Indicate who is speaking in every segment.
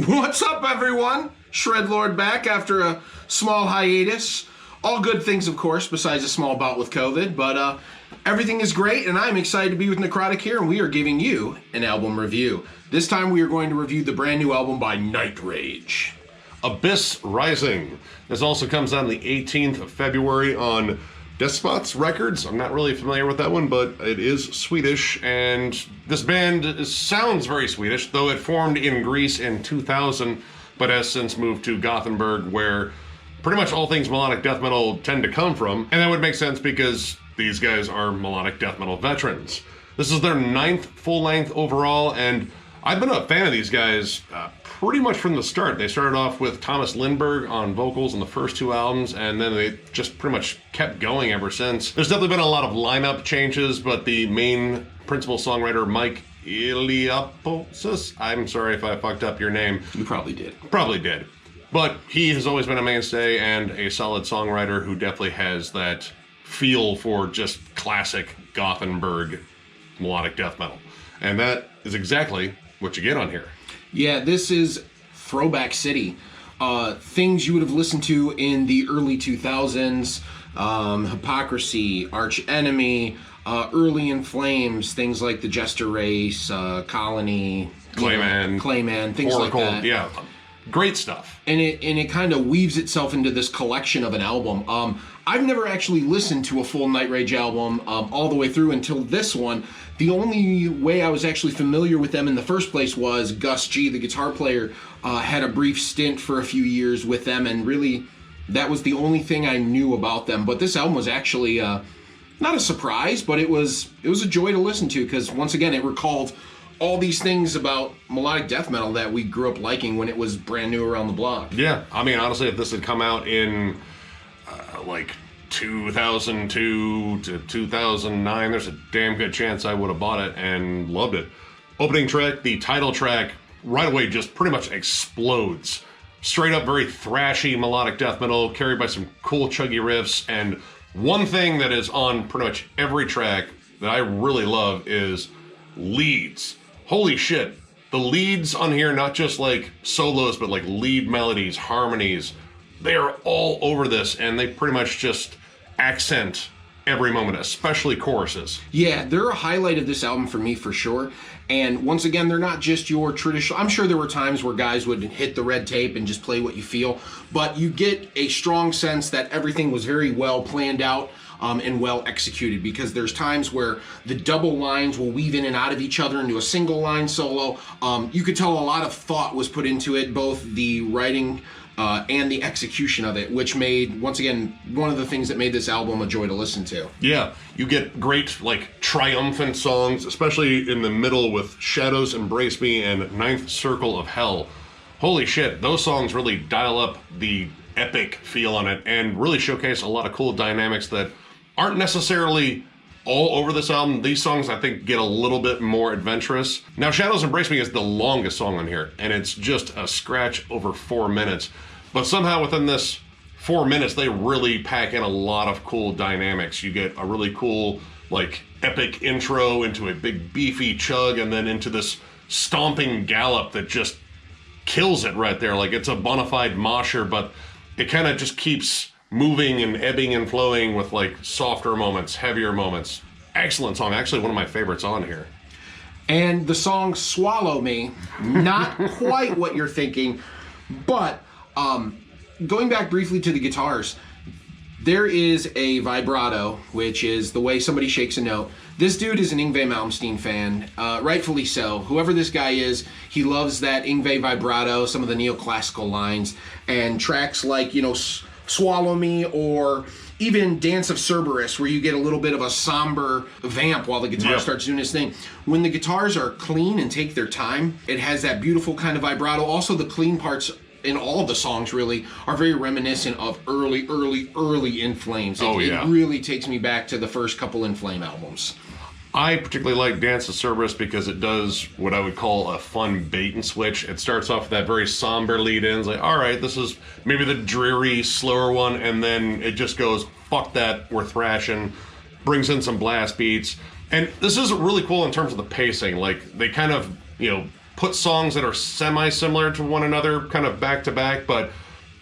Speaker 1: What's up, everyone? Shredlord back after a small hiatus. All good things, of course, besides a small bout with COVID, but everything is great, and I'm excited to be with Necrotic here, and we are giving you an album review. This time we are going to review the brand new album by Nightrage.
Speaker 2: Abyss Rising. This also comes out on the 18th of February on Despots Records. I'm not really familiar with that one, but it is Swedish, and this band sounds very Swedish, though it formed in Greece in 2000, but has since moved to Gothenburg, where pretty much all things melodic death metal tend to come from, and that would make sense because these guys are melodic death metal veterans. This is their 9th full-length overall, and I've been a fan of these guys pretty much from the start. They started off with Thomas Lindberg on vocals on the first two albums, and then they just pretty much kept going ever since. There's definitely been a lot of lineup changes, but the main principal songwriter, Mike Iliopoulos, I'm sorry if I fucked up your name.
Speaker 1: You probably did.
Speaker 2: Probably did. But he has always been a mainstay and a solid songwriter who definitely has that feel for just classic Gothenburg melodic death metal. And that is exactly what you get on here.
Speaker 1: Yeah, this is Throwback City. Things you would have listened to in the early 2000s, Hypocrisy, Arch Enemy, Early in Flames, things like The Jester Race, Colony, Clayman, things
Speaker 2: Oracle,
Speaker 1: like that.
Speaker 2: Yeah, great stuff.
Speaker 1: And it kind of weaves itself into this collection of an album. I've never actually listened to a full Nightrage album all the way through until this one. The only way I was actually familiar with them in the first place was Gus G, the guitar player, had a brief stint for a few years with them, and really that was the only thing I knew about them. But this album was actually not a surprise, but it was a joy to listen to, because once again it recalled all these things about melodic death metal that we grew up liking when it was brand new around the block.
Speaker 2: Yeah, I mean, honestly, if this had come out in like 2002 to 2009, there's a damn good chance I would have bought it and loved it. Opening track, the title track, right away just pretty much explodes. Straight up very thrashy melodic death metal, carried by some cool chuggy riffs, and one thing that is on pretty much every track that I really love is leads. Holy shit. The leads on here, not just like solos, but like lead melodies, harmonies, they are all over this, and they pretty much just accent every moment, especially choruses.
Speaker 1: Yeah, they're a highlight of this album for me for sure. And once again, they're not just your traditional... I'm sure there were times where guys would hit the red tape and just play what you feel, but you get a strong sense that everything was very well planned out and well executed, because there's times where the double lines will weave in and out of each other into a single line solo. You could tell a lot of thought was put into it, both the writing and the execution of it, which made, once again, one of the things that made this album a joy to listen to.
Speaker 2: Yeah, you get great, like, triumphant songs, especially in the middle with Shadows Embrace Me and Ninth Circle of Hell. Holy shit, those songs really dial up the epic feel on it and really showcase a lot of cool dynamics that aren't necessarily all over this album. These songs, I think, get a little bit more adventurous. Now, Shadows Embrace Me is the longest song on here, and it's just a scratch over 4 minutes. But somehow within this 4 minutes, they really pack in a lot of cool dynamics. You get a really cool, like, epic intro into a big beefy chug, and then into this stomping gallop that just kills it right there. Like, it's a bona fide mosher, but it kind of just keeps moving and ebbing and flowing with like softer moments, heavier moments. Excellent song, actually one of my favorites on here.
Speaker 1: And the song Swallow Me, not quite what you're thinking, but going back briefly to the guitars, there is a vibrato, which is the way somebody shakes a note. This dude is an Yngwie Malmsteen fan, rightfully so. Whoever this guy is, he loves that Yngwie vibrato, some of the neoclassical lines, and tracks like, you know, Swallow Me, or even Dance of Cerberus, where you get a little bit of a somber vamp while the guitar starts doing its thing. When the guitars are clean and take their time, it has that beautiful kind of vibrato. Also, the clean parts in all of the songs really are very reminiscent of early In Flames. It really takes me back to the first couple In Flame albums.
Speaker 2: I particularly like Dance of Cerberus because it does what I would call a fun bait and switch. It starts off with that very somber lead-in. It's like, all right, this is maybe the dreary, slower one, and then it just goes, fuck that, we're thrashing, brings in some blast beats. And this is really cool in terms of the pacing. Like, they kind of, you know, put songs that are semi-similar to one another kind of back to back, but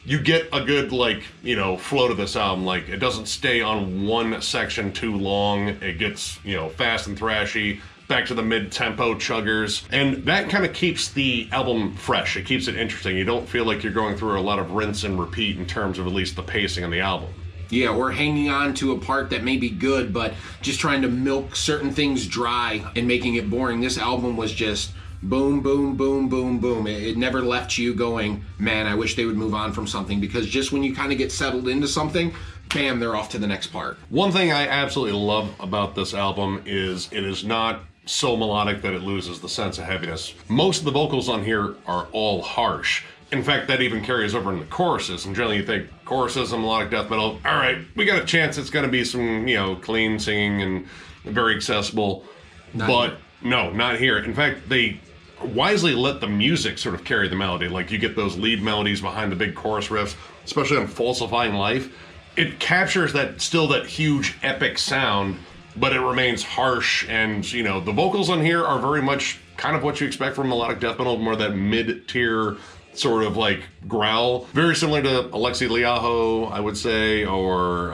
Speaker 2: you get a good, like, you know, flow to this album. Like, it doesn't stay on one section too long. It gets, you know, fast and thrashy, back to the mid-tempo chuggers. And that kind of keeps the album fresh. It keeps it interesting. You don't feel like you're going through a lot of rinse and repeat in terms of at least the pacing on the album.
Speaker 1: Yeah, or hanging on to a part that may be good, but just trying to milk certain things dry and making it boring. This album was just boom, boom, boom, boom, boom. It never left you going, man, I wish they would move on from something, because just when you kind of get settled into something, bam, they're off to the next part.
Speaker 2: One thing I absolutely love about this album is it is not so melodic that it loses the sense of heaviness. Most of the vocals on here are all harsh. In fact, that even carries over in the choruses. And generally you think, choruses and melodic death metal, all right, we got a chance it's going to be some, you know, clean singing and very accessible. But no, not here. In fact, they wisely let the music sort of carry the melody. Like, you get those lead melodies behind the big chorus riffs, especially on Falsifying Life. It captures that huge epic sound, but it remains harsh. And, you know, the vocals on here are very much kind of what you expect from melodic death metal, more that mid-tier sort of like growl. Very similar to Alexi Liaho, I would say, or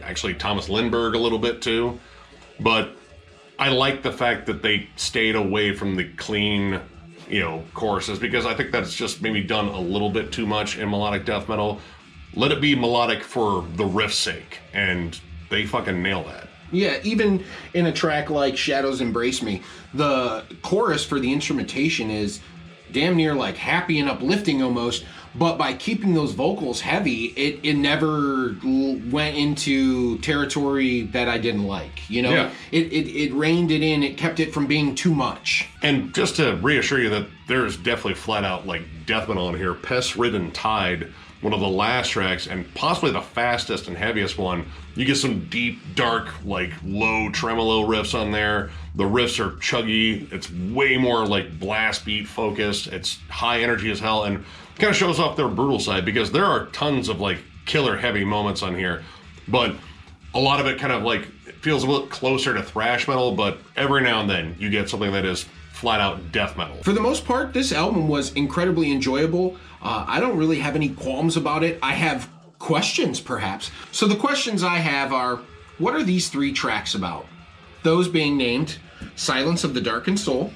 Speaker 2: actually Thomas Lindbergh a little bit too. But I like the fact that they stayed away from the clean, you know, choruses, because I think that's just maybe done a little bit too much in melodic death metal. Let it be melodic for the riff's sake, and they fucking nail that.
Speaker 1: Yeah, even in a track like Shadows Embrace Me, the chorus for the instrumentation is damn near like happy and uplifting almost, but by keeping those vocals heavy, it never went into territory that I didn't like, you know?
Speaker 2: Yeah.
Speaker 1: It reined it in, it kept it from being too much.
Speaker 2: And just to reassure you that there's definitely flat out like death metal in here, Pest, Ridden, Tide, one of the last tracks, and possibly the fastest and heaviest one. You get some deep, dark, like low tremolo riffs on there. The riffs are chuggy. It's way more like blast beat focused. It's high energy as hell, and kind of shows off their brutal side, because there are tons of like killer heavy moments on here, but a lot of it kind of like feels a little closer to thrash metal, but every now and then you get something that is flat out death metal.
Speaker 1: For the most part, this album was incredibly enjoyable. I don't really have any qualms about it. I have questions, perhaps. So the questions I have are, what are these three tracks about? Those being named Silence of the Darkened Soul,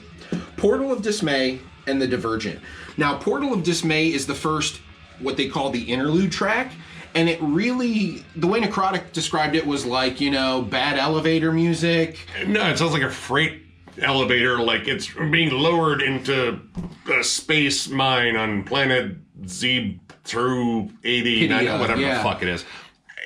Speaker 1: Portal of Dismay, and The Divergent. Now, Portal of Dismay is the first, what they call the interlude track, and it really, the way Necrotic described it was like, you know, bad elevator music.
Speaker 2: No, it sounds like a freight elevator, like it's being lowered into a space mine on planet Z through 80, whatever the fuck it is.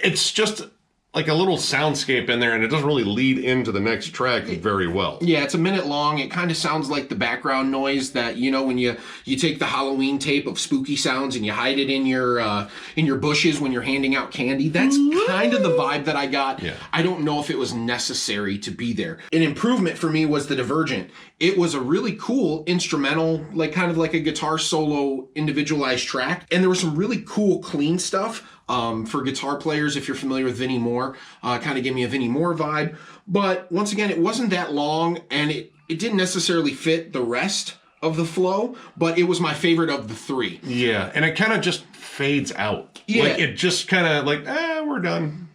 Speaker 2: It's just like a little soundscape in there, and it doesn't really lead into the next track very well.
Speaker 1: Yeah, it's a minute long. It kind of sounds like the background noise that, you know, when you take the Halloween tape of spooky sounds and you hide it in your bushes when you're handing out candy. That's kind of the vibe that I got.
Speaker 2: Yeah.
Speaker 1: I don't know if it was necessary to be there. An improvement for me was the Divergent. It was a really cool instrumental, like kind of like a guitar solo individualized track, and there was some really cool clean stuff. For guitar players, if you're familiar with Vinnie Moore, kind of gave me a Vinnie Moore vibe. But once again, it wasn't that long, and it didn't necessarily fit the rest of the flow, but it was my favorite of the three.
Speaker 2: Yeah, and it kind of just fades out.
Speaker 1: Yeah.
Speaker 2: Like, it just kind of like, we're done.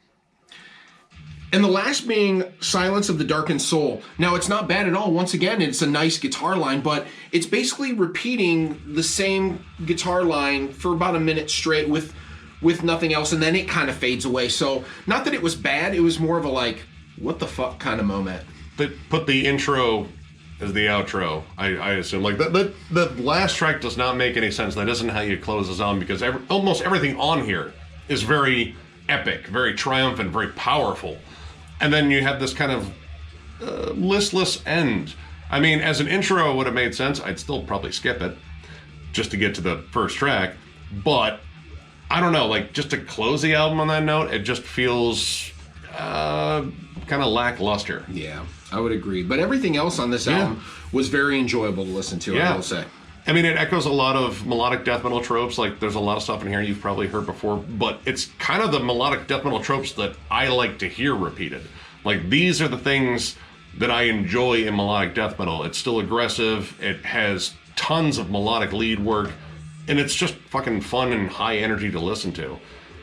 Speaker 1: And the last being Silence of the Darkened Soul. Now, it's not bad at all. Once again, it's a nice guitar line, but it's basically repeating the same guitar line for about a minute straight with nothing else, and then it kind of fades away. So, not that it was bad, it was more of a like, what the fuck kind of moment.
Speaker 2: They put the intro as the outro, I assume. Like, the last track does not make any sense. That isn't how you close this album, because almost everything on here is very epic, very triumphant, very powerful. And then you have this kind of listless end. I mean, as an intro, it would have made sense. I'd still probably skip it just to get to the first track, but I don't know, like, just to close the album on that note, it just feels kind of lackluster.
Speaker 1: Yeah, I would agree. But everything else on this album was very enjoyable to listen to, I will say.
Speaker 2: I mean, it echoes a lot of melodic death metal tropes. Like, there's a lot of stuff in here you've probably heard before, but it's kind of the melodic death metal tropes that I like to hear repeated. Like, these are the things that I enjoy in melodic death metal. It's still aggressive. It has tons of melodic lead work, and it's just fucking fun and high energy to listen to.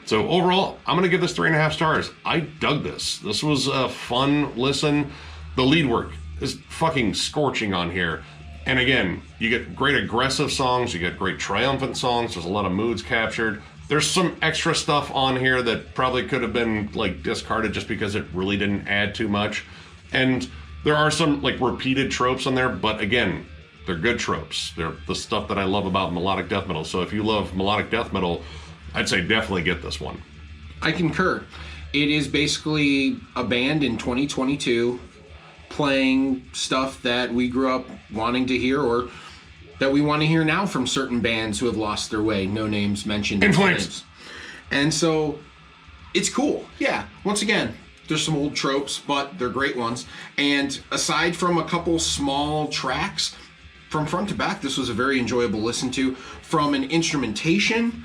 Speaker 2: So overall, I'm going to give this 3.5 stars. I dug this. This was a fun listen. The lead work is fucking scorching on here. And again, you get great aggressive songs, you get great triumphant songs, there's a lot of moods captured. There's some extra stuff on here that probably could have been like discarded just because it really didn't add too much. And there are some like repeated tropes on there, but again, they're good tropes. They're the stuff that I love about melodic death metal. So if you love melodic death metal, I'd say definitely get this one.
Speaker 1: I concur. It is basically a band in 2022 playing stuff that we grew up wanting to hear, or that we want to hear now from certain bands who have lost their way. No names mentioned.
Speaker 2: In Flames.
Speaker 1: And so it's cool. Yeah. Once again, there's some old tropes, but they're great ones. And aside from a couple small tracks, from front to back, this was a very enjoyable listen to. From an instrumentation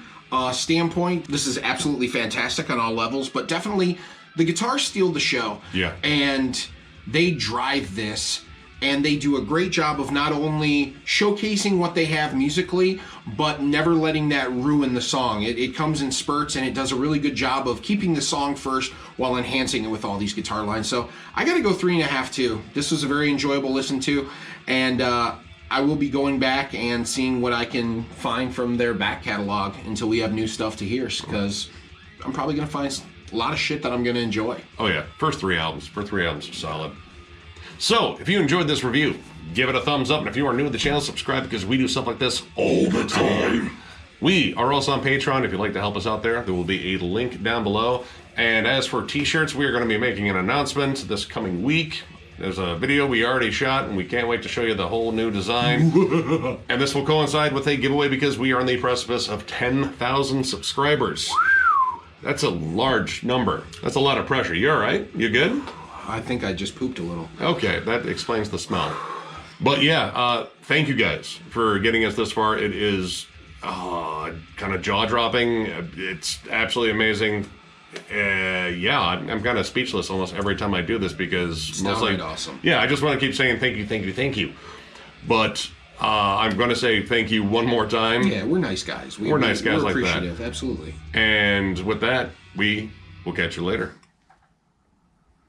Speaker 1: standpoint, this is absolutely fantastic on all levels, but definitely the guitars steal the show.
Speaker 2: Yeah.
Speaker 1: And they drive this, and they do a great job of not only showcasing what they have musically, but never letting that ruin the song. It comes in spurts, and it does a really good job of keeping the song first while enhancing it with all these guitar lines. So I gotta go 3.5 too. This was a very enjoyable listen to, and I will be going back and seeing what I can find from their back catalog until we have new stuff to hear, because I'm probably gonna find a lot of shit that I'm gonna enjoy.
Speaker 2: Oh yeah, first three albums are solid. So, if you enjoyed this review, give it a thumbs up, and if you are new to the channel, subscribe, because we do stuff like this all the time. We are also on Patreon. If you'd like to help us out there will be a link down below. And as for t-shirts, we are going to be making an announcement this coming week. There's a video we already shot, and we can't wait to show you the whole new design. And this will coincide with a giveaway because we are on the precipice of 10,000 subscribers. That's a large number. That's a lot of pressure. You all right? You good?
Speaker 1: I think I just pooped a little.
Speaker 2: Okay, that explains the smell. But yeah, thank you guys for getting us this far. It is kind of jaw-dropping. It's absolutely amazing. Yeah, I'm kind of speechless almost every time I do this, because
Speaker 1: it's downright awesome.
Speaker 2: Yeah, I just want to keep saying thank you, thank you, thank you. But I'm going to say thank you one more time.
Speaker 1: Yeah, we're nice guys.
Speaker 2: We're nice guys like that.
Speaker 1: Absolutely.
Speaker 2: And with that, we will catch you later.